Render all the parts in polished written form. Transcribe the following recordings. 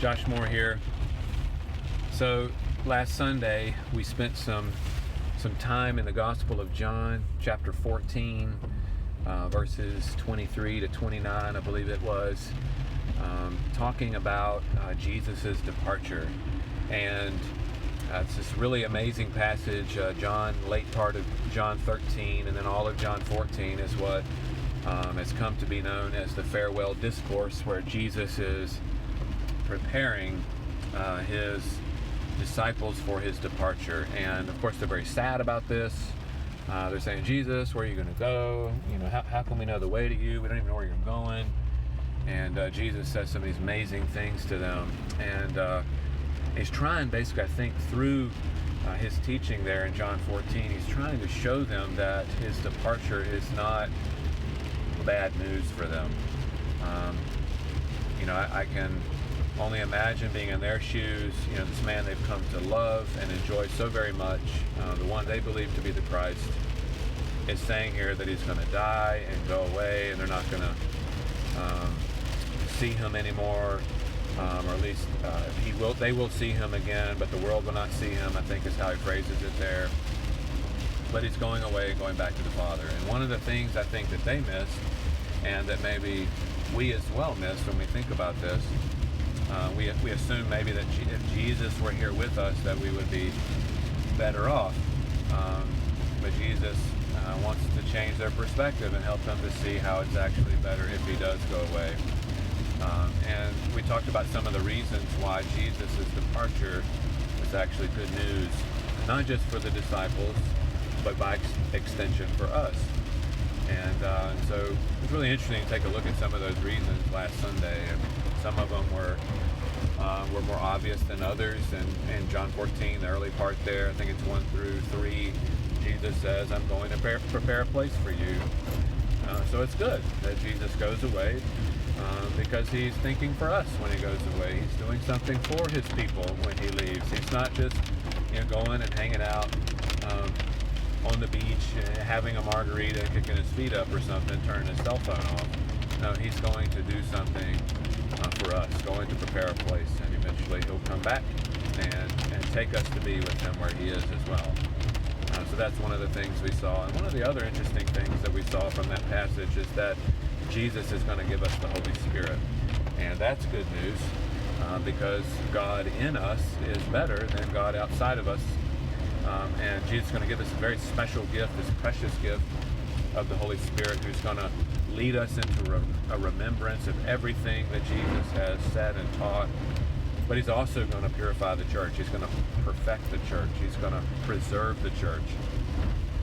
Josh Moore here. So last Sunday we spent some time in the Gospel of John, chapter 14, verses 23 to 29, I believe it was, talking about Jesus' departure. And it's this really amazing passage. Late part of John 13 and then all of John 14 is what has come to be known as the farewell discourse, where Jesus is preparing his disciples for his departure. And of course they're very sad about this. They're saying, Jesus, where are you going to go? How can we know the way to you? We don't even know where you're going. And Jesus says some of these amazing things to them. And he's trying, basically, I think, through his teaching there in John 14, he's trying to show them that his departure is not bad news for them. I can only imagine being in their shoes. This man they've come to love and enjoy so very much, the one they believe to be the Christ, is saying here that he's going to die and go away, and they're not going to see him anymore, or at least they will see him again, but the world will not see him, I think is how he phrases it there. But he's going away, going back to the Father. And one of the things I think that they missed, and that maybe we as well missed when we think about this, we assume maybe that if Jesus were here with us, that we would be better off. But Jesus wants to change their perspective and help them to see how it's actually better if he does go away. And we talked about some of the reasons why Jesus' departure is actually good news, not just for the disciples, but by extension for us. And so it's really interesting to take a look at some of those reasons last Sunday. And some of them were more obvious than others. And in John 14, the early part there, I think it's 1 through 3, Jesus says, I'm going to prepare a place for you. So it's good that Jesus goes away, because he's thinking for us when he goes away. He's doing something for his people when he leaves. He's not just going and hanging out on the beach, having a margarita, kicking his feet up or something, turning his cell phone off. No, he's going to do something for us, going to prepare a place, and eventually he'll come back and take us to be with him where he is as well. So that's one of the things we saw. And one of the other interesting things that we saw from that passage is that Jesus is going to give us the Holy Spirit. And that's good news, because God in us is better than God outside of us. And Jesus is going to give us a very special gift, this precious gift of the Holy Spirit, who's going to lead us into a remembrance of everything that Jesus has said and taught. But he's also going to purify the church. He's going to perfect the church. He's going to preserve the church.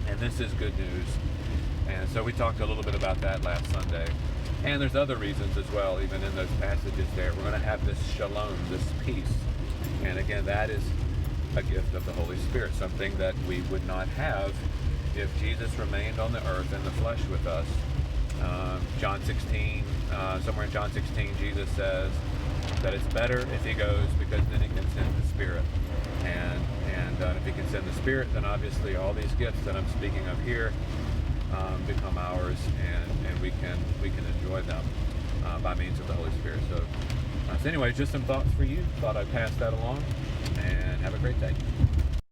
And this is good news. And so we talked a little bit about that last Sunday. And there's other reasons as well, even in those passages there. We're going to have this shalom, this peace. And again, that is a gift of the Holy Spirit, something that we would not have if Jesus remained on the earth in the flesh with us. John 16, somewhere in John 16, Jesus says that it's better if he goes, because then he can send the Spirit. And if he can send the Spirit, then obviously all these gifts that I'm speaking of here become ours, and we can enjoy them by means of the Holy Spirit. So anyway, just some thoughts for you. Thought I'd pass that along, and have a great day.